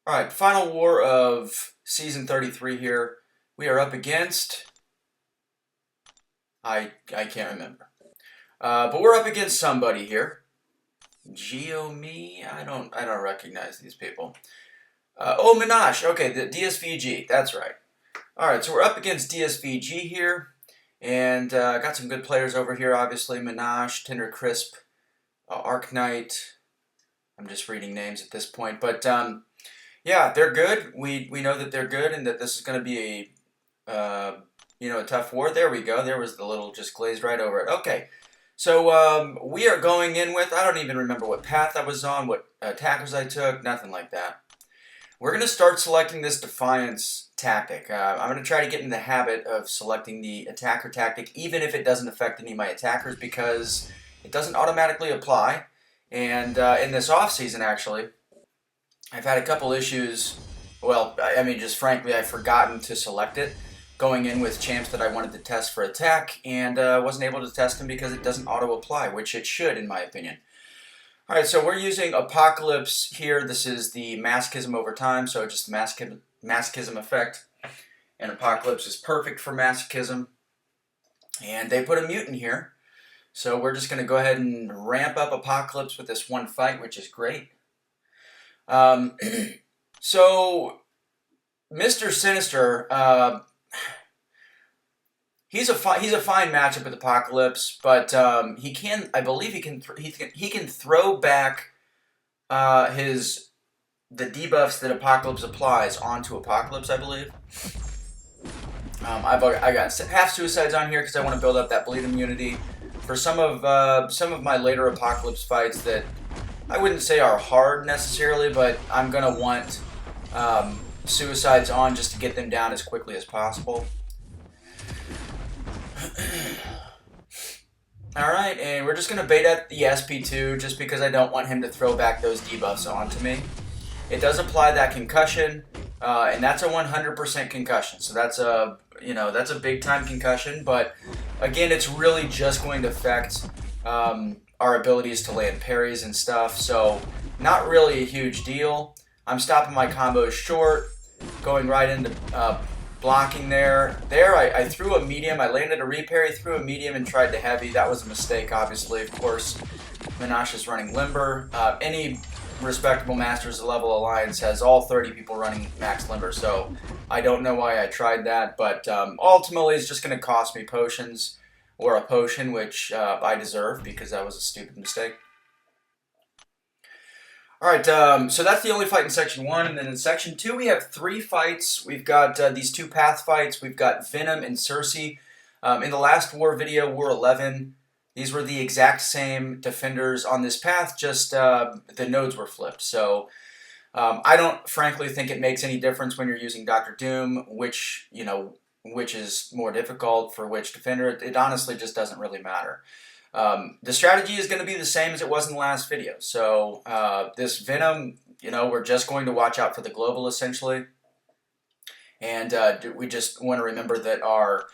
All right, final war of season 33 here. We are up against I can't remember. But we're up against somebody here. Geome? I don't recognize these people. Oh, Minaj. Okay, the DSVG. That's right. All right, so we're up against DSVG here, and got some good players over here. Obviously, Minaj, Tinder Crisp, Arc Knight. I'm just reading names at this point, but yeah, they're good. We know that they're good, and that this is going to be a tough war. There we go. There was the little just glazed right over it. Okay, so we are going in with, I don't even remember what path I was on, what attackers I took, nothing like that. We're going to start selecting this Defiance tactic. I'm going to try to get in the habit of selecting the attacker tactic, even if it doesn't affect any of my attackers, because it doesn't automatically apply. And in this off-season, actually, I've had a couple issues. Well, I mean, just frankly, I've forgotten to select it going in with champs that I wanted to test for attack, and wasn't able to test them because it doesn't auto-apply, which it should, in my opinion. All right, so we're using Apocalypse here. This is the Masochism over time, so just the Masochism effect. And Apocalypse is perfect for Masochism. And they put a mutant here. So we're just going to go ahead and ramp up Apocalypse with this one fight, which is great. So, Mr. Sinister, he's a fine matchup with Apocalypse, but I believe he can throw back the debuffs that Apocalypse applies onto Apocalypse, I believe. I got half suicides on here because I want to build up that bleed immunity for some of my later Apocalypse fights that I wouldn't say are hard necessarily, but I'm gonna want suicides on just to get them down as quickly as possible. Alright, and we're just going to bait at the SP2 just because I don't want him to throw back those debuffs onto me. It does apply that concussion, and that's a 100% concussion, so that's a big time concussion, but again, it's really just going to affect our abilities to land parries and stuff, so not really a huge deal. I'm stopping my combos short, going right into blocking there. I threw a medium. I landed a reparry, threw a medium, and tried to heavy. That was a mistake, obviously. Of course, Minash is running Limber. Any respectable Masters of Level Alliance has all 30 people running max Limber, so I don't know why I tried that, but ultimately it's just going to cost me potions, or a potion, which I deserve because that was a stupid mistake. Alright, so that's the only fight in Section 1, and then in Section 2 we have 3 fights. We've got these 2 path fights. We've got Venom and Cersei. In the last war video, War 11, these were the exact same defenders on this path, just the nodes were flipped. So I don't frankly think it makes any difference when you're using Dr. Doom, which is more difficult for which defender. It honestly just doesn't really matter. The strategy is going to be the same as it was in the last video. So this Venom, we're just going to watch out for the global essentially. And we just want to remember that our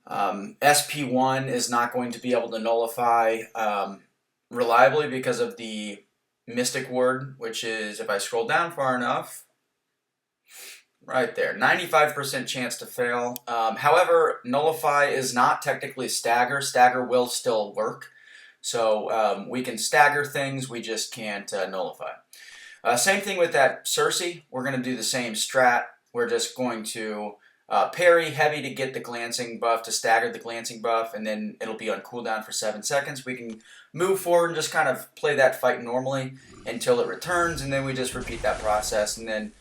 SP1 is not going to be able to nullify reliably because of the Mystic Word, which is, if I scroll down far enough, right there, 95% chance to fail. However, Nullify is not technically Stagger. Stagger will still work. So we can stagger things, we just can't Nullify. Same thing with that Cersei. We're going to do the same strat. We're just going to parry heavy to get the glancing buff, to stagger the glancing buff, and then it'll be on cooldown for 7 seconds. We can move forward and just kind of play that fight normally until it returns, and then we just repeat that process, and then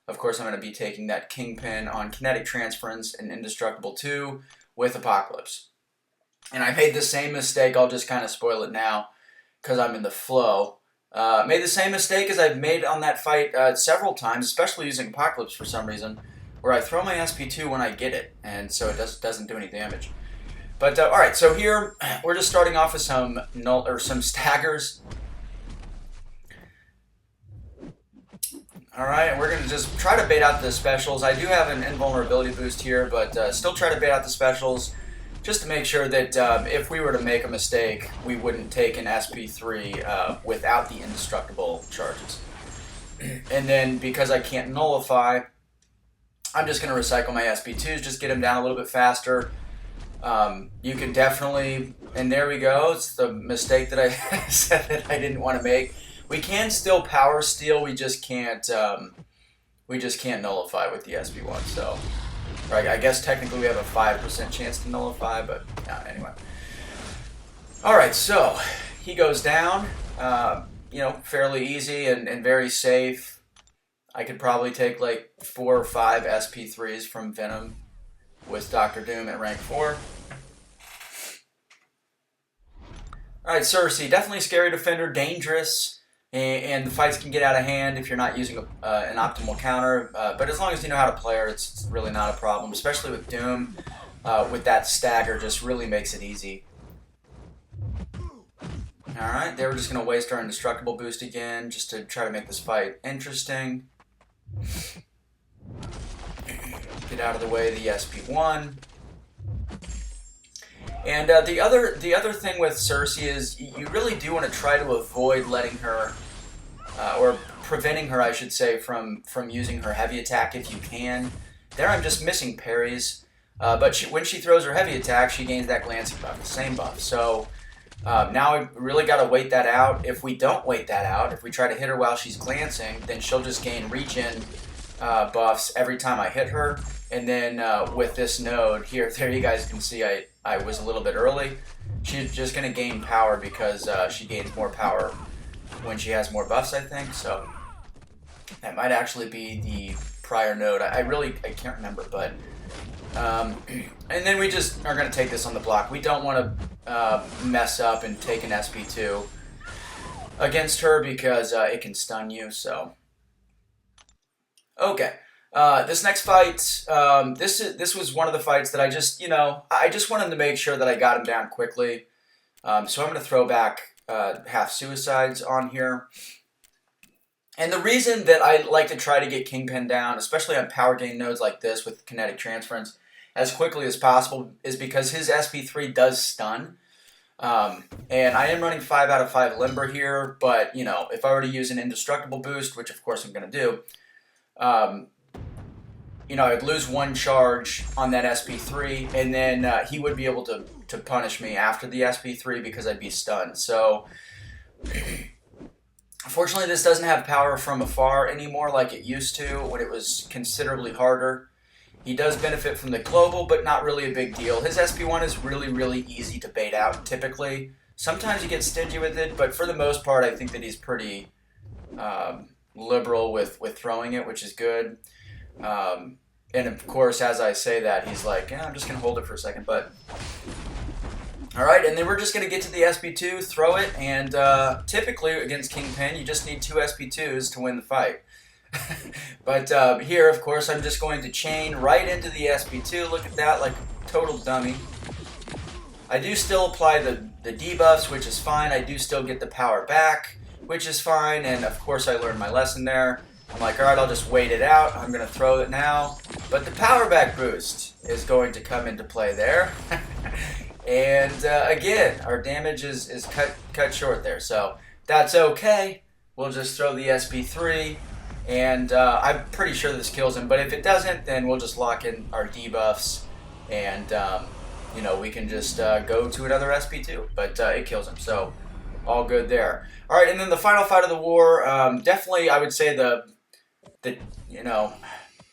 of course, I'm going to be taking that Kingpin on Kinetic Transference and Indestructible 2 with Apocalypse. And I made the same mistake, I'll just kind of spoil it now, because I'm in the flow. Made the same mistake as I've made on that fight several times, especially using Apocalypse for some reason, where I throw my SP2 when I get it, and so it doesn't do any damage. But, alright, so here, we're just starting off with some staggers. Alright, we're going to just try to bait out the specials. I do have an invulnerability boost here, but still try to bait out the specials just to make sure that if we were to make a mistake, we wouldn't take an SP3 without the indestructible charges. And then because I can't nullify, I'm just going to recycle my SP2s, just get him down a little bit faster. You can definitely, and there we go. It's the mistake that I said that I didn't want to make. We can still power steal. We just can't nullify with the SP1. So, right, I guess technically we have a 5% chance to nullify, but yeah, anyway. All right, so he goes down. You know, fairly easy and very safe. I could probably take like 4 or 5 SP3s from Venom with Dr. Doom at rank 4. Alright, Cersei, definitely scary defender, dangerous, and the fights can get out of hand if you're not using an optimal counter, but as long as you know how to play her, it's really not a problem, especially with Doom. With that stagger, just really makes it easy. Alright, they were just going to waste our indestructible boost again, just to try to make this fight interesting. Get out of the way of the SP1. And the other thing with Cersei is you really do want to try to avoid letting her, or preventing her, I should say, from using her heavy attack if you can. There I'm just missing parries, but when she throws her heavy attack, she gains that glancing buff, the same buff. So now we really got to wait that out. If we don't wait that out, if we try to hit her while she's glancing, then she'll just gain regen buffs every time I hit her. And then with this node here, there you guys can see I was a little bit early. She's just going to gain power because she gains more power when she has more buffs, I think. So that might actually be the prior node. I can't remember, but and then we just are going to take this on the block. We don't want to mess up and take an SP2 against her because it can stun you. So okay. This next fight, this was one of the fights that I just wanted to make sure that I got him down quickly. So I'm going to throw back half suicides on here. And the reason that I like to try to get Kingpin down, especially on power gain nodes like this with kinetic transference, as quickly as possible is because his SP3 does stun. And I am running 5 out of 5 Limber here, but, you know, if I were to use an indestructible boost, which of course I'm going to do, you know, I'd lose 1 charge on that SP3, and then he would be able to punish me after the SP3 because I'd be stunned. So, unfortunately, this doesn't have power from afar anymore like it used to when it was considerably harder. He does benefit from the global, but not really a big deal. His SP1 is really, really easy to bait out, typically. Sometimes you get stingy with it, but for the most part, I think that he's pretty liberal with throwing it, which is good. And of course, as I say that, he's like, yeah, I'm just going to hold it for a second. But alright, and then we're just going to get to the SP2, throw it, and typically against Kingpin, you just need 2 SP2s to win the fight. But here, of course, I'm just going to chain right into the SP2. Look at that, like a total dummy. I do still apply the debuffs, which is fine. I do still get the power back, which is fine. And of course, I learned my lesson there. I'm like, all right, I'll just wait it out. I'm going to throw it now. But the power back boost is going to come into play there. And again, our damage is cut short there. So that's okay. We'll just throw the SP3. And I'm pretty sure this kills him. But if it doesn't, then we'll just lock in our debuffs. And, you know, we can just go to another SP2. But it kills him. So all good there. All right, and then the final fight of the war. Definitely, I would say the you know,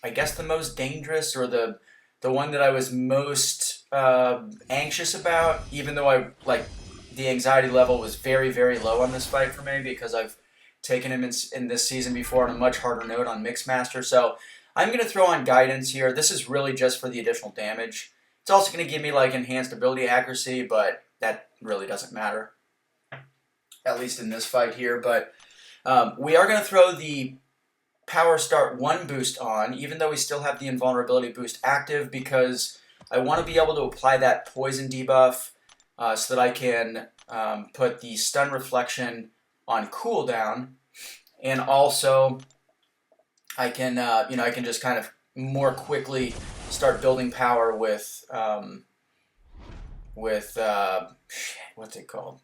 I guess the most dangerous, or the one that I was most anxious about, even though the anxiety level was very, very low on this fight for me because I've taken him in this season before on a much harder note on Mixmaster. So I'm going to throw on Guidance here. This is really just for the additional damage. It's also going to give me like enhanced ability accuracy, but that really doesn't matter, at least in this fight here. But we are going to throw the Power Start 1 boost on, even though we still have the Invulnerability boost active, because I want to be able to apply that Poison debuff so that I can put the Stun Reflection on cooldown, and also I can, you know, I can just kind of more quickly start building power with what's it called?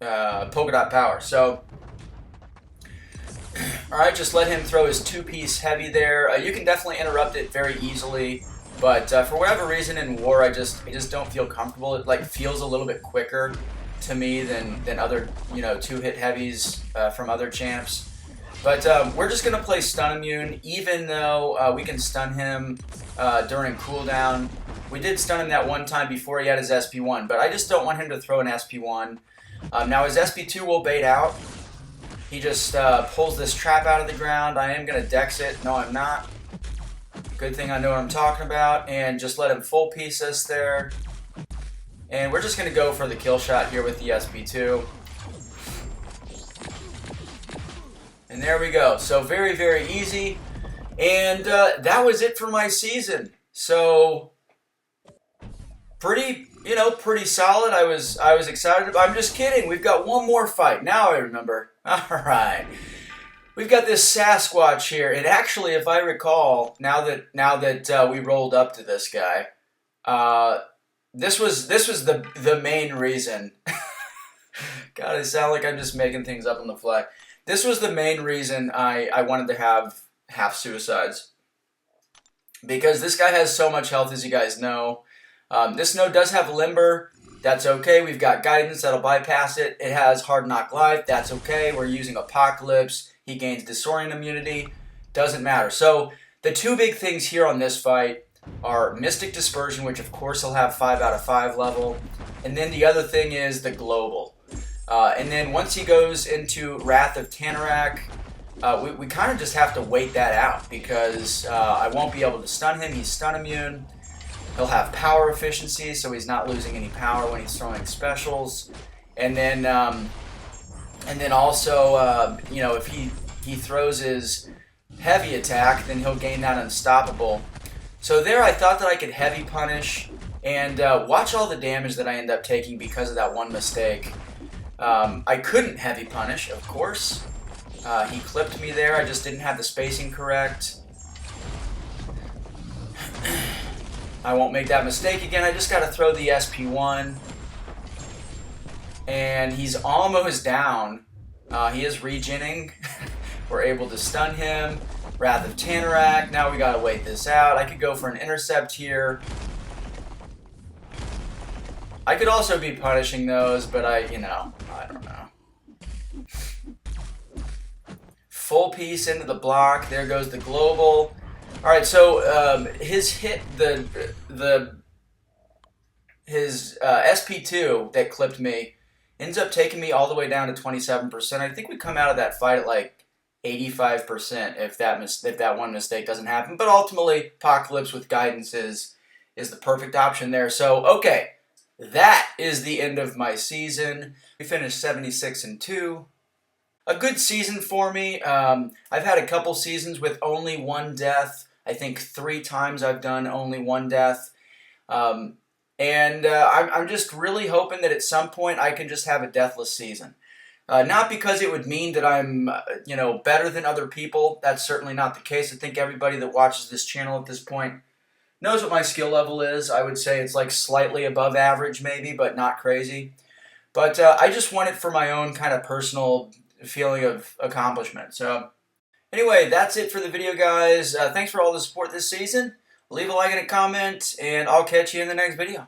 Polka Dot Power. So Alright, just let him throw his two-piece heavy there. You can definitely interrupt it very easily, but for whatever reason in war, I just don't feel comfortable. It like feels a little bit quicker to me than other, you know, two-hit heavies from other champs. But we're just going to play stun immune, even though we can stun him during cooldown. We did stun him that one time before he had his SP1, but I just don't want him to throw an SP1. Now his SP2 will bait out. He just pulls this trap out of the ground. I am going to dex it. No, I'm not. Good thing I know what I'm talking about. And just let him full piece us there. And we're just going to go for the kill shot here with the SP2. And there we go. So very, very easy. And that was it for my season. So pretty solid. I was excited. I'm just kidding. We've got one more fight. Now I remember. All right. We've got this Sasquatch here. And actually, if I recall, now that we rolled up to this guy, this was the main reason. God, I sound like I'm just making things up on the fly. This was the main reason I wanted to have half suicides. Because this guy has so much health, as you guys know. This node does have limber. That's okay. We've got guidance that'll bypass it. It has hard knock life. That's okay. We're using apocalypse. He gains disorient immunity. Doesn't matter. So the two big things here on this fight are Mystic Dispersion, which of course he'll have 5 out of 5 level. And then the other thing is the global. And then once he goes into Wrath of Tanarak, we kind of just have to wait that out because I won't be able to stun him. He's stun immune. He'll have power efficiency, so he's not losing any power when he's throwing specials. And then also, you know, if he throws his heavy attack, then he'll gain that unstoppable. So there, I thought that I could heavy punish and watch all the damage that I end up taking because of that one mistake. I couldn't heavy punish, of course. He clipped me there. I just didn't have the spacing correct. I won't make that mistake again. I just got to throw the SP1. And he's almost down. He is regening. We're able to stun him. Wrath of Tanarak. Now we got to wait this out. I could go for an intercept here. I could also be punishing those, but I don't know. Full piece into the block. There goes the global. All right, so his SP2 that clipped me ends up taking me all the way down to 27%. I think we come out of that fight at like 85% if that one mistake doesn't happen. But ultimately, Apocalypse with guidance is the perfect option there. So okay, that is the end of my season. We finished 76-2. A good season for me. I've had a couple seasons with only one death. I think 3 times I've done only one death. I'm just really hoping that at some point I can just have a deathless season. Not because it would mean that I'm, better than other people. That's certainly not the case. I think everybody that watches this channel at this point knows what my skill level is. I would say it's like slightly above average maybe, but not crazy. But I just want it for my own kind of personal feeling of accomplishment. So anyway, that's it for the video, guys. Thanks for all the support this season. Leave a like and a comment, and I'll catch you in the next video.